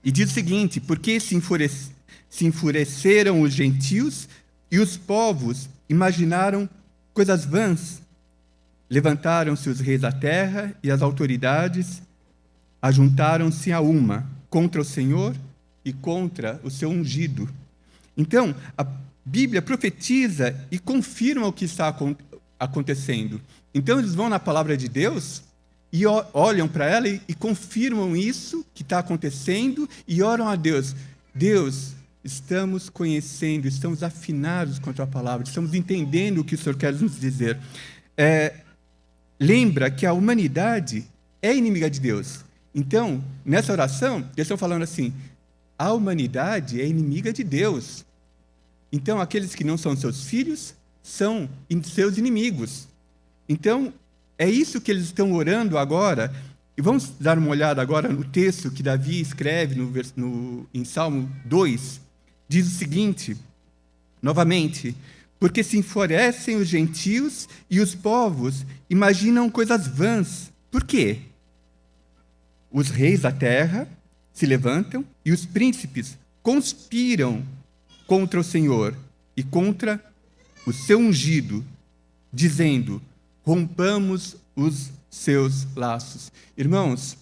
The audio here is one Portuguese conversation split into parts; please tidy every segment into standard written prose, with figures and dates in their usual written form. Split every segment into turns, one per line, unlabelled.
E diz o seguinte: porque se enfureceram os gentios e os povos imaginaram coisas vãs. Levantaram-se os reis da terra e as autoridades ajuntaram-se a uma contra o Senhor e contra o seu ungido. Então, a Bíblia profetiza e confirma o que está acontecendo. Então, eles vão na palavra de Deus e olham para ela e confirmam isso que está acontecendo e oram a Deus. Deus, estamos conhecendo, estamos afinados com a tua palavra, estamos entendendo o que o Senhor quer nos dizer. Lembra que a humanidade é inimiga de Deus. Então, nessa oração, eles estão falando assim: a humanidade é inimiga de Deus. Então, aqueles que não são seus filhos são seus inimigos. Então, é isso que eles estão orando agora. E vamos dar uma olhada agora no texto que Davi escreve em Salmo 2. Diz o seguinte, novamente: porque se enfurecem os gentios e os povos imaginam coisas vãs. Por quê? Os reis da terra se levantam e os príncipes conspiram contra o Senhor e contra o seu ungido, dizendo: rompamos os seus laços. Irmãos,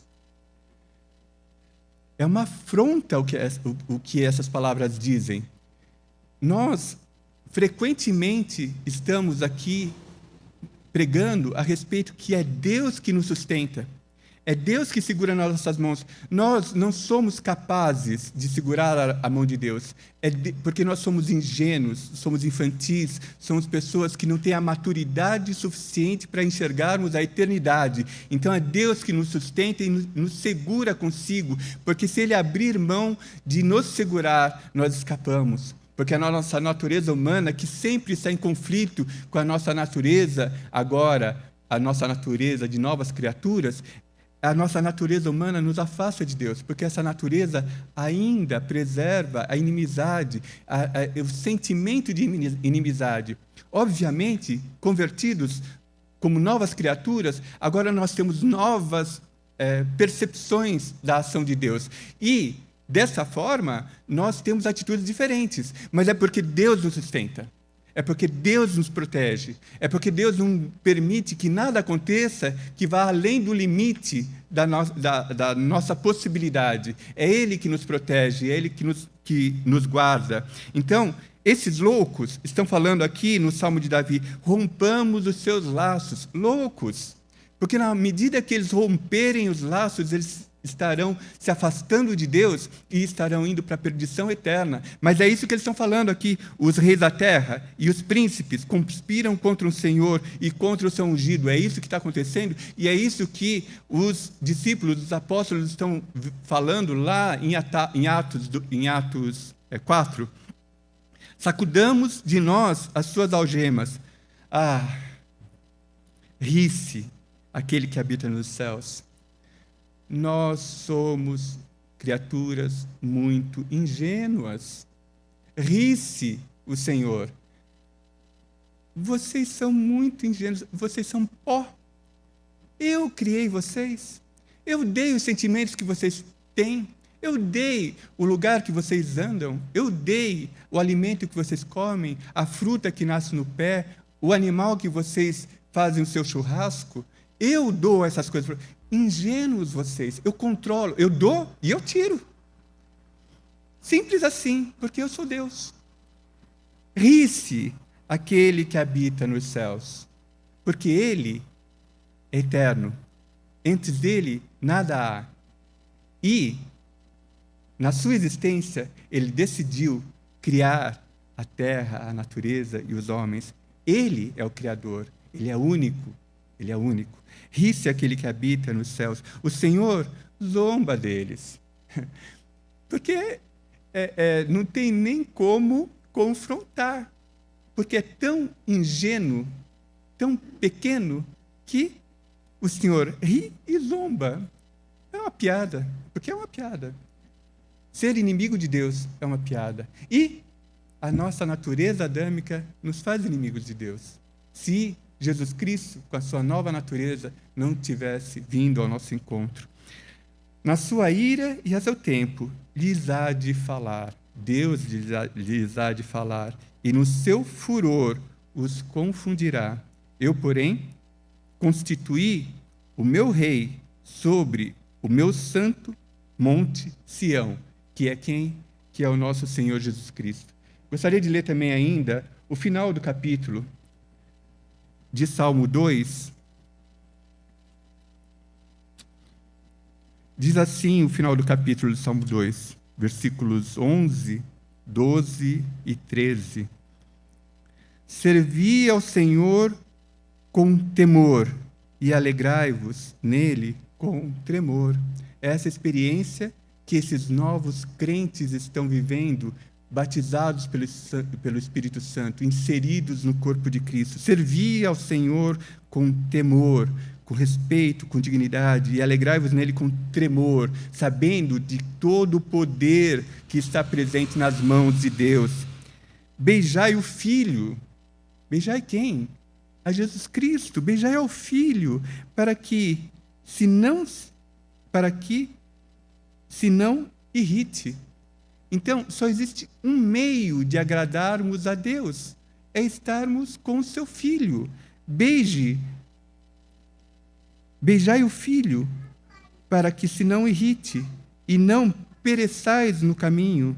é uma afronta o que essas palavras dizem. Nós, frequentemente, estamos aqui pregando a respeito que é Deus que nos sustenta. É Deus que segura nas nossas mãos. Nós não somos capazes de segurar a mão de Deus. Porque nós somos ingênuos, somos infantis, somos pessoas que não têm a maturidade suficiente para enxergarmos a eternidade. Então é Deus que nos sustenta e nos segura consigo, porque se Ele abrir mão de nos segurar, nós escapamos. Porque a nossa natureza humana, que sempre está em conflito com a nossa natureza, agora, a nossa natureza de novas criaturas, a nossa natureza humana nos afasta de Deus, porque essa natureza ainda preserva a inimizade, o sentimento de inimizade. Obviamente, convertidos como novas criaturas, agora nós temos novas percepções da ação de Deus. E, dessa forma, nós temos atitudes diferentes, mas é porque Deus nos sustenta. É porque Deus nos protege. É porque Deus não permite que nada aconteça que vá além do limite da nossa possibilidade. É Ele que nos protege, é Ele que nos guarda. Então, esses loucos estão falando aqui no Salmo de Davi: rompamos os seus laços. Loucos! Porque na medida que eles romperem os laços, eles estarão se afastando de Deus e estarão indo para a perdição eterna. Mas é isso que eles estão falando aqui. Os reis da terra e os príncipes conspiram contra o Senhor e contra o seu ungido. É isso que está acontecendo e é isso que os discípulos, os apóstolos estão falando lá em Atos 4. Sacudamos de nós as suas algemas. Ri-se aquele que habita nos céus. Nós somos criaturas muito ingênuas. Ri-se o Senhor. Vocês são muito ingênuos, vocês são pó. Eu criei vocês. Eu dei os sentimentos que vocês têm. Eu dei o lugar que vocês andam. Eu dei o alimento que vocês comem, a fruta que nasce no pé, o animal que vocês fazem o seu churrasco. Eu dou essas coisas. Ingênuos vocês, eu controlo, eu dou e eu tiro. Simples assim, porque eu sou Deus. Ri-se aquele que habita nos céus, porque Ele é eterno. Antes dele, nada há. E, na sua existência, Ele decidiu criar a terra, a natureza e os homens. Ele é o Criador, Ele é único, Ele é único. Ri-se aquele que habita nos céus. O Senhor zomba deles. Porque não tem nem como confrontar. Porque é tão ingênuo, tão pequeno, que o Senhor ri e zomba. É uma piada, porque é uma piada. Ser inimigo de Deus é uma piada. E a nossa natureza adâmica nos faz inimigos de Deus. Se Jesus Cristo, com a sua nova natureza, não tivesse vindo ao nosso encontro. Na sua ira e a seu tempo, lhes há de falar. Deus lhes há de falar, e no seu furor os confundirá. Eu, porém, constituí o meu rei sobre o meu santo monte Sião, que é quem? Que é o nosso Senhor Jesus Cristo. Gostaria de ler também ainda o final do capítulo de Salmo 2. Diz assim o final do capítulo de Salmo 2, versículos 11, 12 e 13. Servi ao Senhor com temor e alegrai-vos nele com tremor. Essa experiência que esses novos crentes estão vivendo, batizados pelo Espírito Santo, inseridos no corpo de Cristo. Servi ao Senhor com temor, com respeito, com dignidade, e alegrai-vos nele com tremor, sabendo de todo o poder que está presente nas mãos de Deus. Beijai o Filho. Beijai quem? A Jesus Cristo. Beijai ao Filho, para que se não irrite. Então, só existe um meio de agradarmos a Deus, é estarmos com o seu Filho. Beijai o Filho, para que se não irrite, e não pereçais no caminho,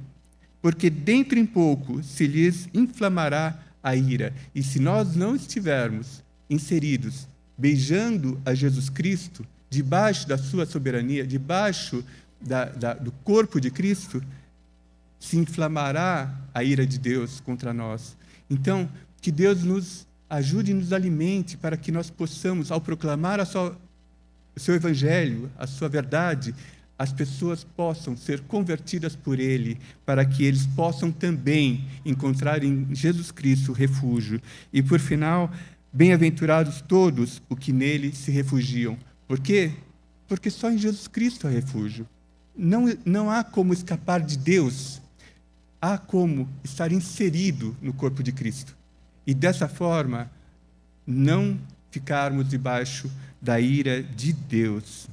porque dentro em pouco se lhes inflamará a ira. E se nós não estivermos inseridos, beijando a Jesus Cristo, debaixo da sua soberania, debaixo do corpo de Cristo, se inflamará a ira de Deus contra nós. Então, que Deus nos ajude e nos alimente para que nós possamos, ao proclamar o seu evangelho, a sua verdade, as pessoas possam ser convertidas por Ele, para que eles possam também encontrar em Jesus Cristo refúgio. E, por final, bem-aventurados todos os que nele se refugiam. Por quê? Porque só em Jesus Cristo há refúgio. Não há como escapar de Deus. Há como estar inserido no corpo de Cristo. E, dessa forma, não ficarmos debaixo da ira de Deus.